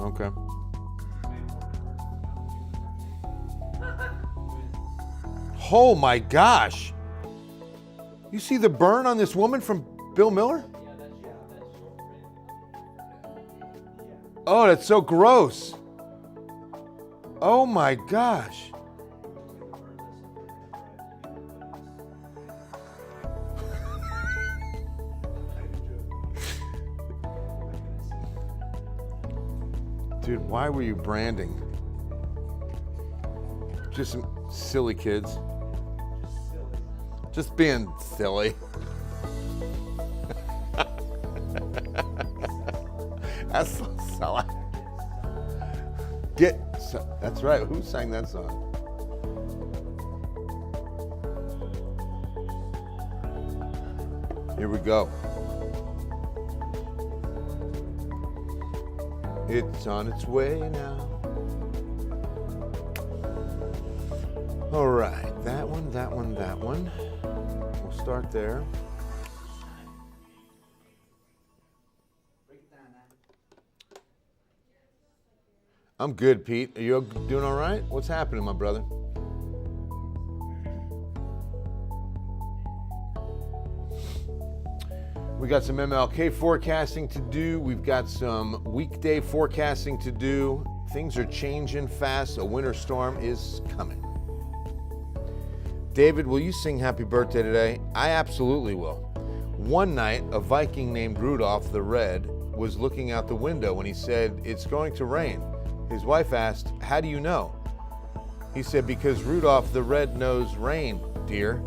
Okay. Oh my gosh. You see the burn on this woman from Bill Miller? Oh, that's so gross. Oh my gosh. Dude, why were you branding? Just some silly kids. Just being silly. That's so silly. That's right. Who sang that song? Here we go. It's on its way now. All right, that one, that one, that one. We'll start there. I'm good, Pete. Are you doing all right? What's happening, my brother? We got some MLK forecasting to do. We've got some weekday forecasting to do. Things are changing fast. A winter storm is coming. David, will you sing Happy Birthday today? I absolutely will. One night, a Viking named Rudolph the Red was looking out the window when he said, "It's going to rain." His wife asked, "How do you know?" He said, "Because Rudolph the Red knows rain, dear."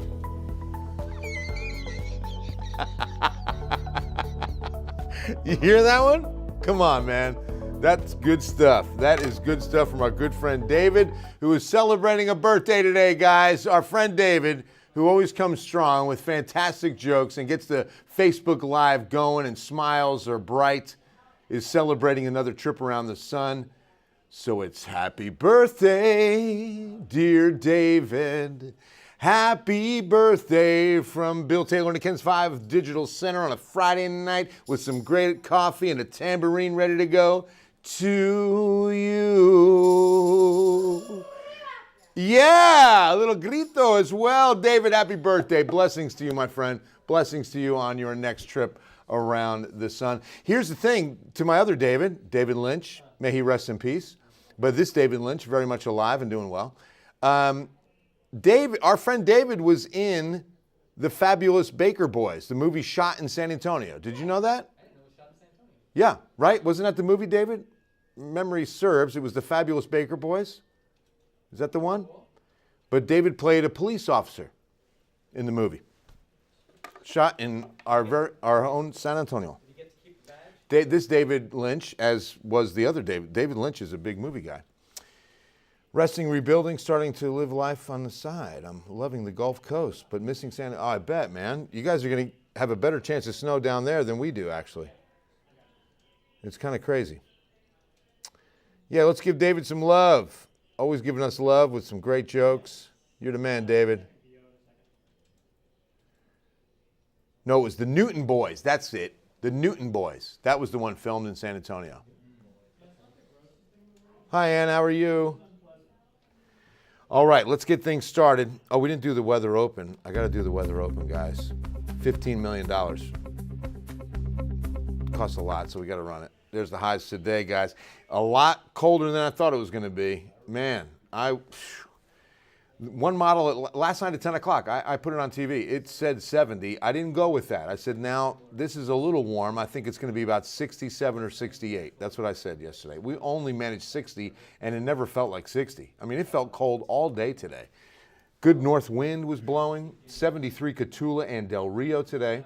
You hear that one? Come on, man. That's good stuff. That is good stuff from our good friend David, who is celebrating a birthday today, guys. Our friend David, who always comes strong with fantastic jokes and gets the Facebook Live going and smiles are bright, is celebrating another trip around the sun. So it's happy birthday, dear David. Happy birthday from Bill Taylor and Ken's 5 Digital Center on a Friday night with some great coffee and a tambourine ready to go to you. Yeah, a little grito as well. David, happy birthday. Blessings to you, my friend. Blessings to you on your next trip around the sun. Here's the thing, to my other David, David Lynch, may he rest in peace. But this David Lynch, very much alive and doing well. David, our friend David was in The Fabulous Baker Boys, the movie shot in San Antonio. Did you know that? I didn't know it was shot in San Antonio. Yeah, right? Wasn't that the movie, David? Memory serves, it was The Fabulous Baker Boys. Is that the one? But David played a police officer in the movie. Shot in our own San Antonio. Did you get to keep the badge? This David Lynch, as was the other David. David Lynch is a big movie guy. Resting, rebuilding, starting to live life on the side. I'm loving the Gulf Coast, but missing Santa. Oh, I bet, man. You guys are going to have a better chance of snow down there than we do, actually. It's kind of crazy. Yeah, let's give David some love. Always giving us love with some great jokes. You're the man, David. No, it was the Newton Boys. That's it. The Newton Boys. That was the one filmed in San Antonio. Hi, Ann. How are you? All right, let's get things started. Oh, we didn't do the weather open. I got to do the weather open, guys. $15 million. Costs a lot, so we got to run it. There's the highs today, guys. A lot colder than I thought it was going to be. Man, one model, last night at 10 o'clock, I put it on TV. It said 70. I didn't go with that. I said, now, this is a little warm. I think it's going to be about 67 or 68. That's what I said yesterday. We only managed 60, and it never felt like 60. I mean, it felt cold all day today. Good north wind was blowing. 73 Cotulla and Del Rio today.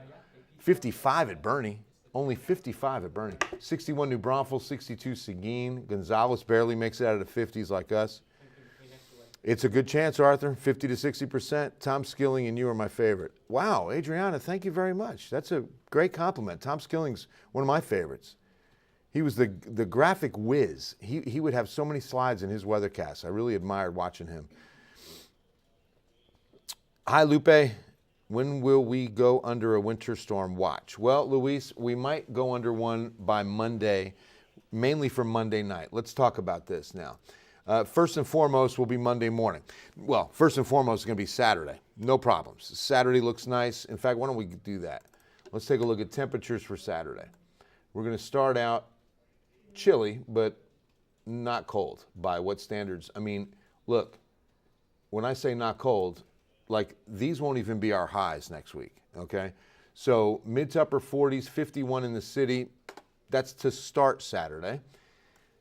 55 at Bernie. Only 55 at Bernie. 61 New Braunfels, 62 Seguin. Gonzales barely makes it out of the 50s like us. It's a good chance, Arthur, 50 to 60%. Tom Skilling and you are my favorite. Wow, Adriana, thank you very much. That's a great compliment. Tom Skilling's one of my favorites. He was the graphic whiz. He would have so many slides in his weathercast. I really admired watching him. Hi, Lupe. When will we go under a winter storm watch? Well, Luis, we might go under one by Monday, mainly for Monday night. Let's talk about this now. First and foremost will be Monday morning. Well, first and foremost is going to be Saturday. No problems. Saturday looks nice. In fact, why don't we do that? Let's take a look at temperatures for Saturday. We're going to start out chilly, but not cold. By what standards? I mean, look, when I say not cold, like these won't even be our highs next week, okay? So mid to upper 40s, 51 in the city. That's to start Saturday.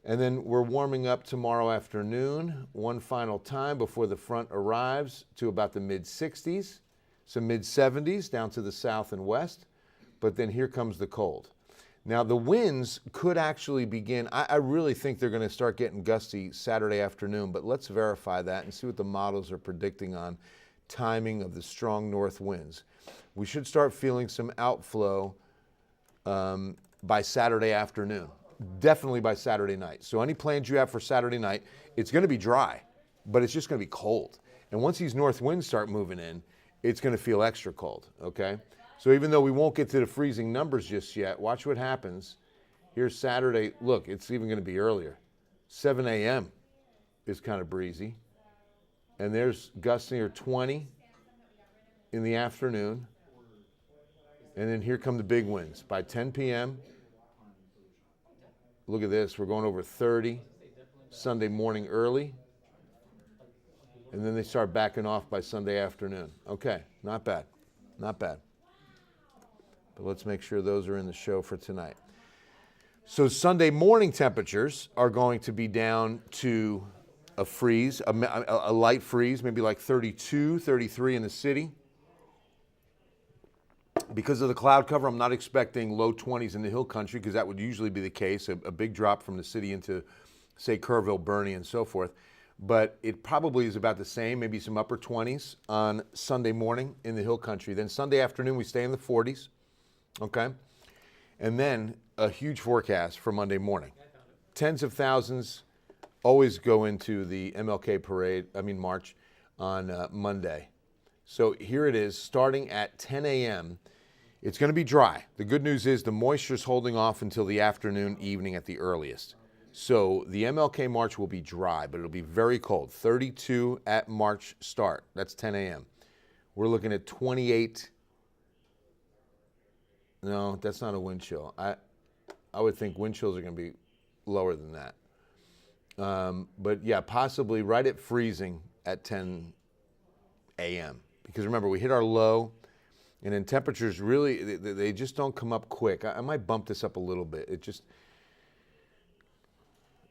And then we're warming up tomorrow afternoon, one final time before the front arrives, to about the mid-60s, some mid-70s down to the south and west. But then here comes the cold. Now, the winds could actually begin. I really think they're going to start getting gusty Saturday afternoon, but let's verify that and see what the models are predicting on timing of the strong north winds. We should start feeling some outflow by Saturday afternoon. Definitely by Saturday night. So any plans you have for Saturday night, it's going to be dry, but it's just going to be cold. And once these north winds start moving in, it's going to feel extra cold, okay? So even though we won't get to the freezing numbers just yet, watch what happens. Here's Saturday. Look, it's even going to be earlier. 7 a.m. is kind of breezy. And there's gusts near 20 in the afternoon. And then here come the big winds. By 10 p.m., look at this. We're going over 30 Sunday morning early. And then they start backing off by Sunday afternoon. Okay, not bad. Not bad. But let's make sure those are in the show for tonight. So Sunday morning temperatures are going to be down to a freeze, a light freeze, maybe like 32, 33 in the city. Because of the cloud cover, I'm not expecting low 20s in the hill country, because that would usually be the case, a big drop from the city into, say, Kerrville, Bernie, and so forth. But it probably is about the same, maybe some upper 20s on Sunday morning in the hill country. Then Sunday afternoon, we stay in the 40s, okay? And then a huge forecast for Monday morning. Tens of thousands always go into the MLK march on Monday. So here it is, starting at 10 a.m. It's going to be dry. The good news is the moisture is holding off until the afternoon, evening at the earliest. So the MLK march will be dry, but it'll be very cold. 32 at march start. That's 10 a.m. We're looking at 28. No, that's not a wind chill. I would think wind chills are going to be lower than that. But yeah, possibly right at freezing at 10 a.m. Because remember, we hit our low, and then temperatures really, they just don't come up quick. I might bump this up a little bit.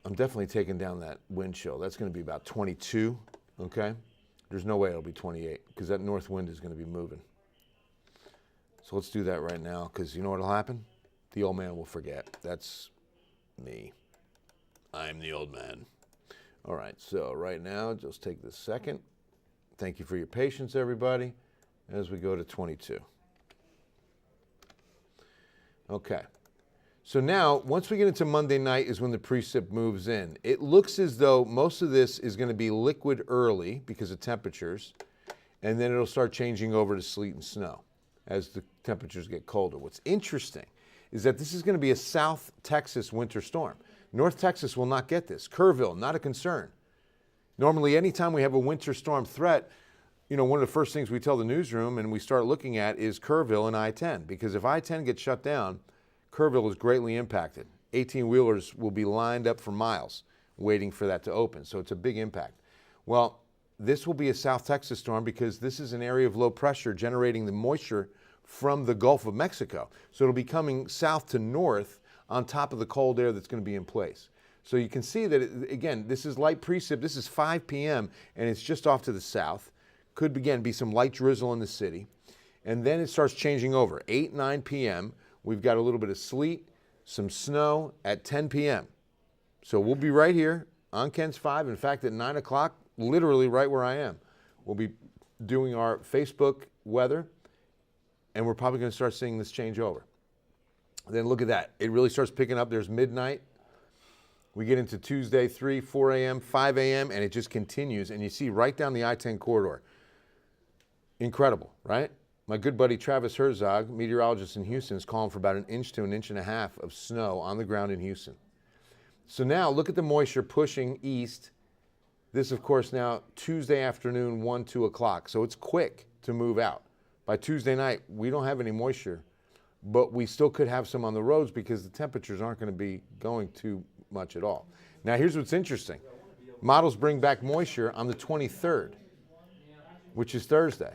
I'm definitely taking down that wind chill. That's going to be about 22, okay? There's no way it'll be 28, because that north wind is going to be moving. So let's do that right now, because you know what will happen? The old man will forget. That's me. I'm the old man. All right, so right now, just take this second. Thank you for your patience, everybody, as we go to 22. Okay. So now, once we get into Monday night is when the precip moves in. It looks as though most of this is going to be liquid early because of temperatures, and then it'll start changing over to sleet and snow as the temperatures get colder. What's interesting is that this is going to be a South Texas winter storm. North Texas will not get this. Kerrville, not a concern. Normally, anytime we have a winter storm threat, you know, one of the first things we tell the newsroom and we start looking at is Kerrville and I-10, because if I-10 gets shut down, Kerrville is greatly impacted. 18-wheelers will be lined up for miles waiting for that to open, so it's a big impact. Well, this will be a South Texas storm because this is an area of low pressure generating the moisture from the Gulf of Mexico. So it'll be coming south to north on top of the cold air that's going to be in place. So you can see that, again, this is light precip. This is 5 p.m., and it's just off to the south. Could, again, be some light drizzle in the city. And then it starts changing over. 8, 9 p.m., we've got a little bit of sleet, some snow at 10 p.m. So we'll be right here on Ken's 5. In fact, at 9 o'clock, literally right where I am, we'll be doing our Facebook weather, and we're probably going to start seeing this change over. Then look at that. It really starts picking up. There's midnight. We get into Tuesday, 3, 4 a.m., 5 a.m., and it just continues. And you see right down the I-10 corridor. Incredible, right? My good buddy Travis Herzog, meteorologist in Houston, is calling for about 1 inch to 1.5 inches of snow on the ground in Houston. So now look at the moisture pushing east. This, of course, now Tuesday afternoon, 1, 2 o'clock. So it's quick to move out. By Tuesday night, we don't have any moisture, but we still could have some on the roads because the temperatures aren't going to be going too much at all. Now, here's what's interesting. Models bring back moisture on the 23rd, which is Thursday.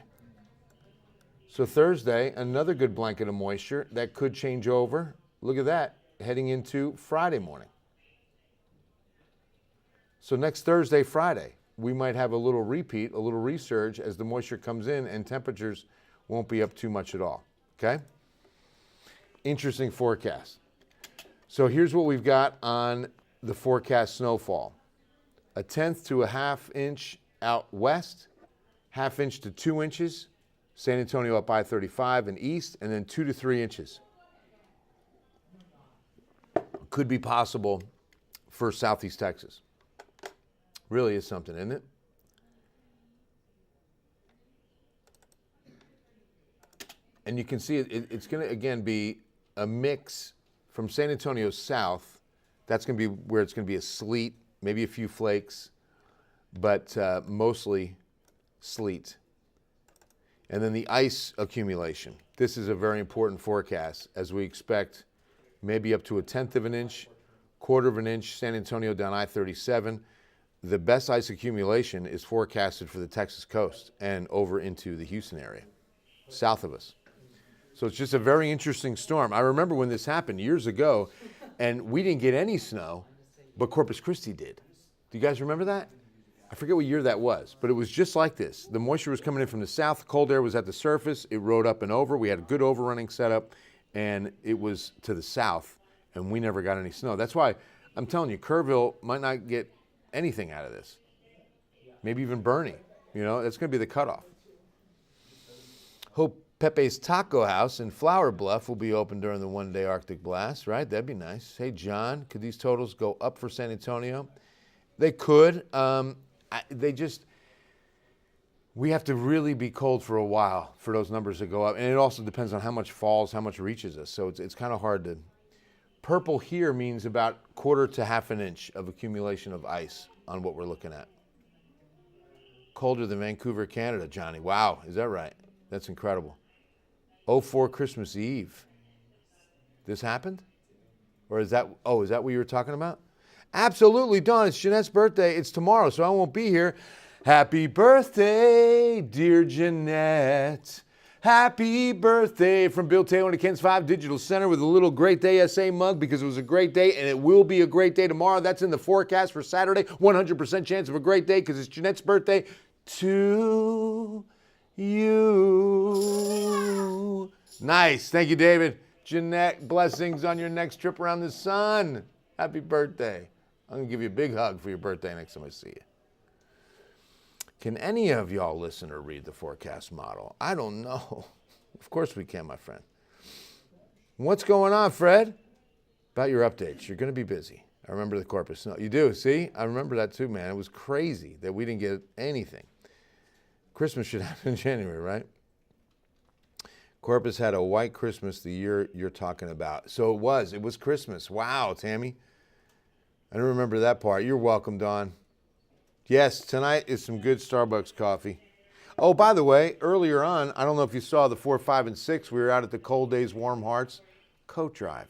So Thursday, another good blanket of moisture that could change over. Look at that, heading into Friday morning. So next Thursday, Friday, we might have a little repeat, a little resurge as the moisture comes in and temperatures won't be up too much at all, okay? Interesting forecast. So here's what we've got on the forecast snowfall. 1/10 to 1/2 inch out west, 1/2 inch to 2 inches, San Antonio up I-35 and east, and then 2 to 3 inches. Could be possible for southeast Texas. Really is something, isn't it? And you can see it's going to, again, be a mix from San Antonio south. That's going to be where it's going to be a sleet, maybe a few flakes, but mostly sleet. And then the ice accumulation. This is a very important forecast as we expect maybe up to 1/10 of an inch, 1/4 of an inch, San Antonio down I-37. The best ice accumulation is forecasted for the Texas coast and over into the Houston area, south of us. So it's just a very interesting storm. I remember when this happened years ago, and we didn't get any snow, but Corpus Christi did. Do you guys remember that? I forget what year that was, but it was just like this. The moisture was coming in from the south, the cold air was at the surface, it rode up and over. We had a good overrunning setup, and it was to the south, and we never got any snow. That's why I'm telling you, Kerrville might not get anything out of this. Maybe even Bernie. You know, that's going to be the cutoff. Hope Pepe's Taco House in Flower Bluff will be open during the one-day Arctic blast, right? That'd be nice. Hey, John, could these totals go up for San Antonio? They could. We have to really be cold for a while for those numbers to go up. And it also depends on how much falls, how much reaches us. So it's kind of hard to. Purple here means about 1/4 to 1/2 an inch of accumulation of ice on what we're looking at. Colder than Vancouver, Canada, Johnny. Wow, is that right? That's incredible. 04 Christmas Eve. This happened? Or is that what you were talking about? Absolutely, Dawn. It's Jeanette's birthday. It's tomorrow, so I won't be here. Happy birthday, dear Jeanette. Happy birthday from Bill Taylor to Ken's 5 Digital Center with a little Great Day SA mug because it was a great day and it will be a great day tomorrow. That's in the forecast for Saturday. 100% chance of a great day because it's Jeanette's birthday to you. Nice. Thank you, David. Jeanette, blessings on your next trip around the sun. Happy birthday. I'm going to give you a big hug for your birthday next time I see you. Can any of y'all listen or read the forecast model? I don't know. Of course we can, my friend. What's going on, Fred? About your updates. You're going to be busy. I remember the Corpus snow. You do? See? I remember that too, man. It was crazy that we didn't get anything. Christmas should happen in January, right? Corpus had a white Christmas the year you're talking about. So it was Christmas. Wow, Tammy. I don't remember that part. You're welcome, Dawn. Yes, tonight is some good Starbucks coffee. Oh, by the way, earlier on, I don't know if you saw the 4, 5, and 6. We were out at the Cold Days, Warm Hearts coat drive.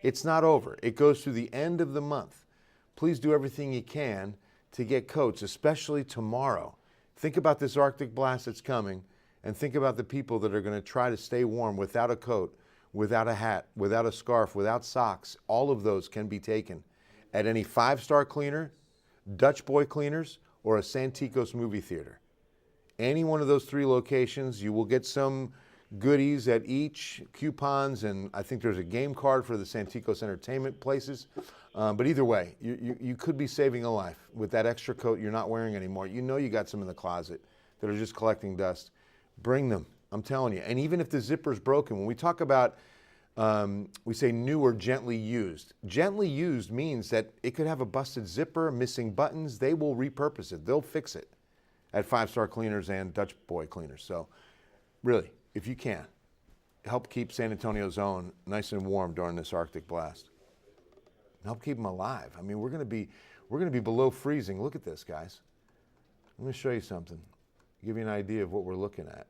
It's not over. It goes through the end of the month. Please do everything you can to get coats, especially tomorrow. Think about this Arctic blast that's coming, and think about the people that are going to try to stay warm without a coat, without a hat, without a scarf, without socks. All of those can be taken at any 5-star cleaner, Dutch Boy Cleaners, or a Santikos movie theater. Any one of those 3 locations, you will get some goodies at each, coupons, and I think there's a game card for the Santikos entertainment places. But either way, you could be saving a life with that extra coat you're not wearing anymore. You know you got some in the closet that are just collecting dust. Bring them, I'm telling you. And even if the zipper's broken, when we talk about we say new or gently used. Gently used means that it could have a busted zipper, missing buttons. They will repurpose it. They'll fix it at 5-star cleaners and Dutch Boy Cleaners. So really, if you can, help keep San Antonio's own nice and warm during this Arctic blast. help keep them alive. I mean, we're going to be below freezing. Look at this, guys. Let me show you something. Give you an idea of what we're looking at.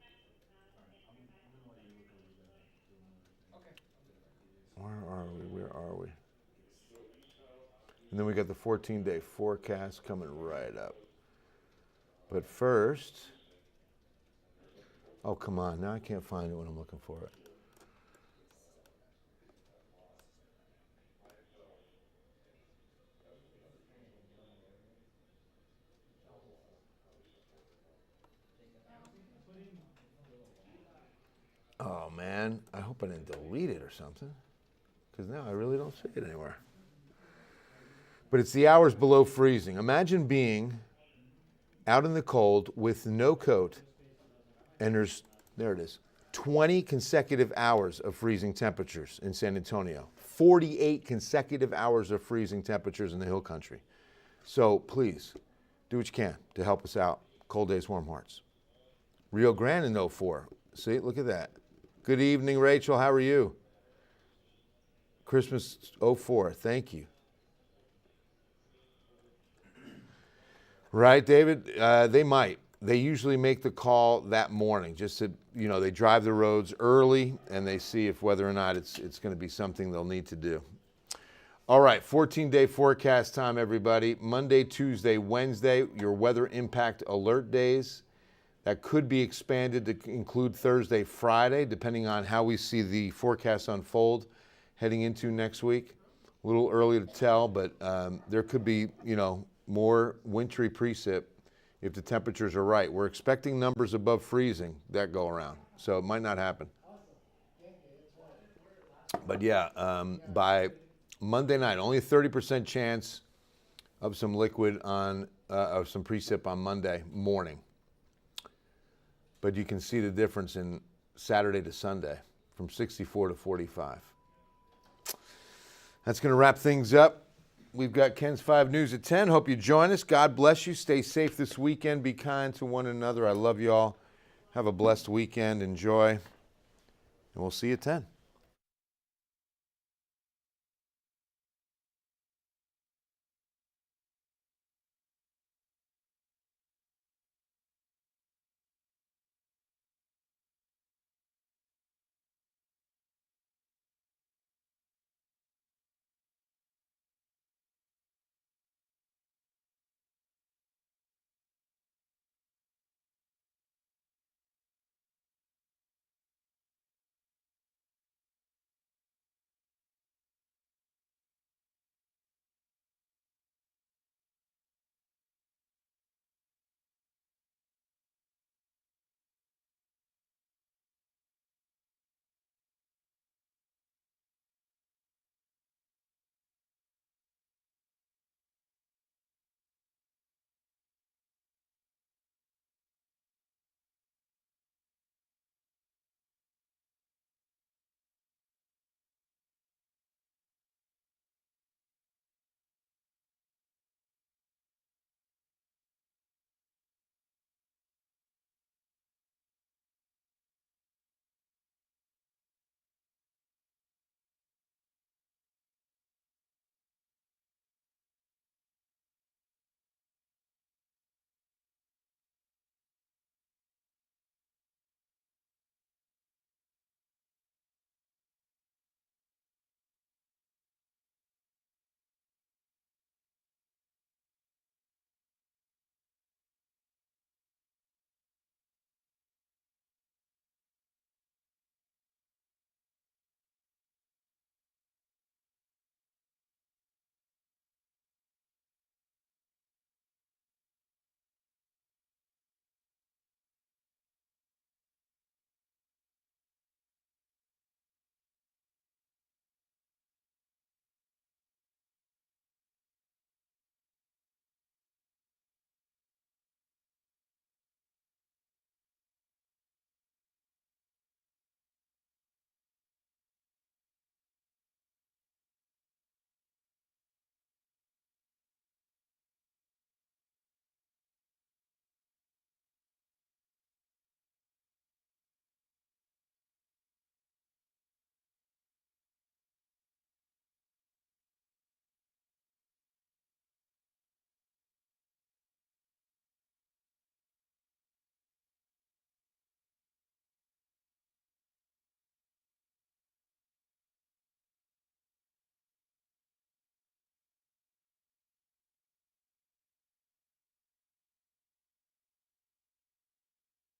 Where are we? And then we got the 14-day forecast coming right up. But first, oh, come on. Now I can't find it when I'm looking for it. Oh, man. I hope I didn't delete it or something, because now I really don't see it anywhere. But it's the hours below freezing. Imagine being out in the cold with no coat, and there it is, 20 consecutive hours of freezing temperatures in San Antonio. 48 consecutive hours of freezing temperatures in the hill country. So please, do what you can to help us out. Cold days, warm hearts. Rio Grande in 04. See, look at that. Good evening, Rachel. How are you? Christmas 04. Thank you. Right, David? They might. They usually make the call that morning, just to, they drive the roads early and they see if whether or not it's going to be something they'll need to do. All right, 14-day forecast time, everybody. Monday, Tuesday, Wednesday, your weather impact alert days. That could be expanded to include Thursday, Friday, depending on how we see the forecast unfold heading into next week. A little early to tell, but there could be, more wintry precip if the temperatures are right. We're expecting numbers above freezing that go around, so it might not happen. But yeah, by Monday night, only a 30% chance of some liquid of some precip on Monday morning. But you can see the difference in Saturday to Sunday from 64 to 45. That's going to wrap things up. We've got Ken's 5 News at 10. Hope you join us. God bless you. Stay safe this weekend. Be kind to one another. I love you all. Have a blessed weekend. Enjoy. And we'll see you at 10.